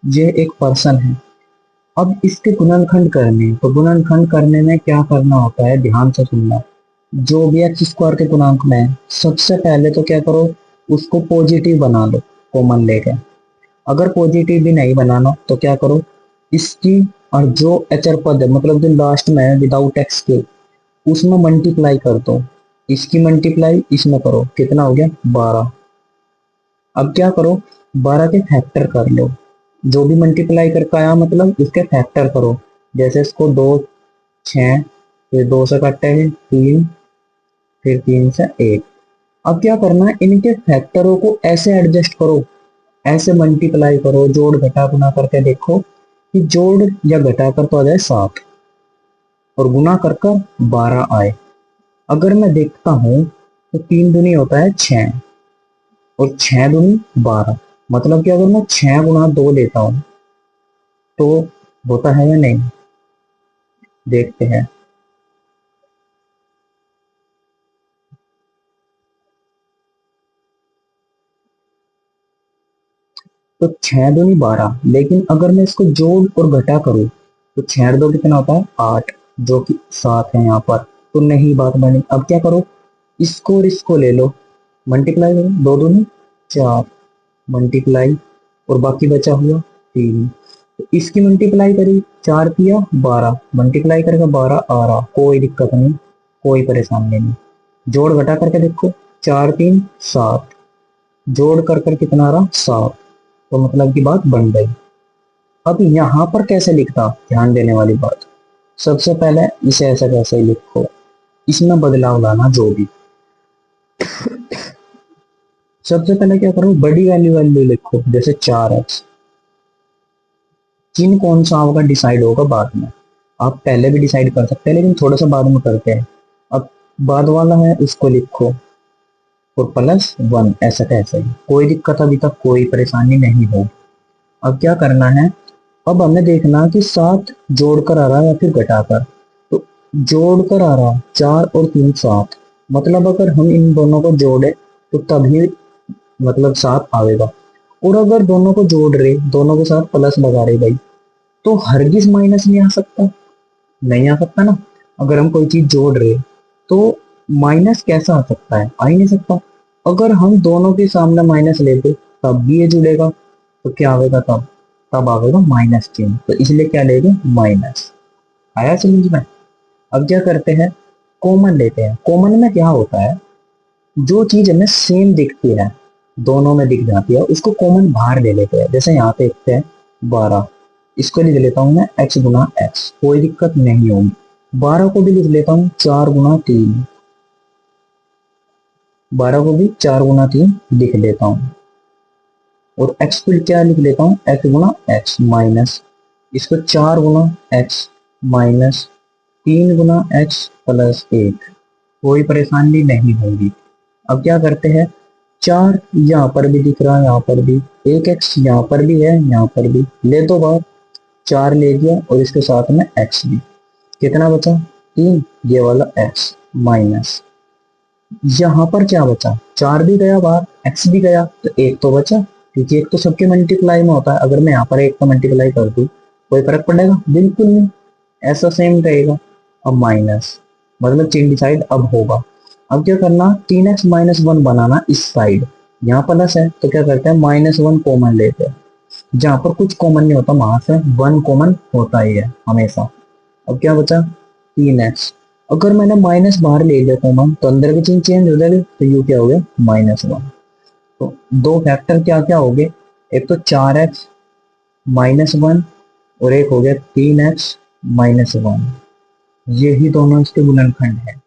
ये एक पर्सन है। अब इसके गुणनखंड करने हैं, तो गुणनखंड करने में क्या करना होता है, ध्यान से सुनना। जो भी एक्स स्क्वायर के गुणांक में है, सबसे पहले तो क्या करो, उसको पॉजिटिव बना लो कॉमन लेके। अगर पॉजिटिव भी नहीं बनाना तो क्या करो, इसकी और जो अचर पद है मतलब जो लास्ट में है विदाउट एक्स के, उसमें मल्टीप्लाई कर दो। इसकी मल्टीप्लाई इसमें करो, कितना हो गया 12। अब क्या करो, 12 के फैक्टर कर लो। जो भी मल्टीप्लाई करके आया मतलब उसके फैक्टर करो। जैसे इसको 2 6, फिर 2 से काटे हैं 3, फिर 3 से 1। अब क्या करना है, इनके फैक्टरों को ऐसे एडजस्ट करो, ऐसे मल्टीप्लाई करो, जोड़ घटा गुना करके देखो कि जोड़ या घटा कर तो आ जाए 7 और गुना कर कर 12 आए। अगर मैं देखता हूं तो 3 दूनी होता है 6 और 6 दूनी 12। मतलब कि अगर मैं 6 गुना 2 लेता हूं तो होता है या नहीं, देखते हैं। तो 6 दूनी 12, लेकिन अगर मैं इसको जोड़ और घटा करूं तो 6 और 2 कितना होता है 8, जो कि 7 है यहाँ पर। तो नहीं बात बनी। अब क्या करो, इसको और इसको ले लो, मल्टीप्लाई करो, 2 दूनी 4, मल्टीप्लाई, और बाकी बचा हुआ 3। तो इसकी मल्टीप्लाई करी, 4 किया 12, मल्टीप्लाई करके 12 आ रहा, कोई दिक्कत नहीं, कोई परेशानी नहीं। जोड़ घटा करके देखो, 4 3 7, जोड़ कर कर कितना आ रहा 7। तो मतलब की बात बन गई। अब यहाँ पर कैसे लिखता, ध्यान देने वाली बात। सबसे पहले इसे ऐसा कैसे ही लिखो, इसमें बदलाव लाना जो भी। सबसे पहले क्या करो, बड़ी वैल्यू वैल्यू लिखो, जैसे 4x। चिन्ह कौन सा होगा डिसाइड होगा बाद में, आप पहले भी डिसाइड कर सकते हैं लेकिन थोड़ा सा बाद में करते हैं। अब बाद वाला है उसको लिखो, और +1 ऐसा कैसे ही, कोई दिक्कत अभी तक कोई परेशानी नहीं हो। अब क्या करना है, अब हमें देखना कि 7 जोड़कर आ रहा है या फिर घटाकर। तो जोड़कर आ रहा 4 और 3 7, मतलब अगर हम इन दोनों को जोड़े तो तभी मतलब 7 आएगा। और अगर दोनों को जोड़ रहे, दोनों के साथ प्लस लगा रहे भाई, तो हरगिज माइनस नहीं आ सकता, नहीं आ सकता ना। अगर हम कोई चीज जोड़ रहे तो माइनस कैसा आ सकता है, आ ही नहीं सकता। अगर हम दोनों के सामने माइनस लेते तब भी ये जुड़ेगा, तो क्या आएगा तब, तब आएगा माइनस चिन्ह, तो इसलिए क्या लेंगे माइनस। आया समझ में। अब क्या करते हैं, कॉमन लेते हैं। कॉमन में क्या होता है, जो चीज हमें सेम दिखती है, दोनों में दिख जाती है, उसको कॉमन बाहर ले लेते हैं। जैसे यहाँ पे देखते हैं 12, इसको लिख लेता हूँ मैं x गुना एक्स, कोई दिक्कत नहीं होगी। 12 को भी लिख लेता हूँ 4 गुना 3, 12 को भी 4 गुना 3 लिख लेता हूँ। और x को क्या लिख लेता हूँ, x गुना एक्स माइनस, इसको 4 गुना एक्स माइनस 3 गुना एक्स प्लस 1, कोई परेशानी नहीं होगी। अब क्या करते हैं, 4 यहाँ पर भी दिख रहा है, यहाँ पर भी 1x यहाँ पर भी है, यहाँ पर भी ले दो बार, 4 ले दिया और इसके साथ में x भी, कितना बचा 3, ये वाला x माइनस, यहाँ पर क्या बचा, 4 भी गया बाहर, x भी गया, तो 1 तो बचा, क्योंकि एक तो सबके मल्टीप्लाई में होता है। अगर मैं यहाँ पर 1 का मल्टीप्लाई कर दूं कोई फर्क पड़ेगा, बिल्कुल नहीं, ऐसा सेम रहेगा। अब माइनस, मतलब चिन्ह डिसाइड अब होगा। अब क्या करना, 3x माइनस 1 बनाना इस साइड, यहाँ प्लस है तो क्या करते हैं -1 कॉमन लेते हैं। जहां पर कुछ कॉमन नहीं होता वहां से 1 कॉमन होता ही है हमेशा। अब क्या बचा 3x, अगर मैंने माइनस बाहर ले लिया कॉमन तो अंदर की चिन्ह चेंज हो जाएगी, तो यू क्या हो गया -1। तो दो फैक्टर क्या क्या हो गए, एक तो 4x -1 और एक हो गया 3x -1, यही दोनों इसके गुणनखंड है।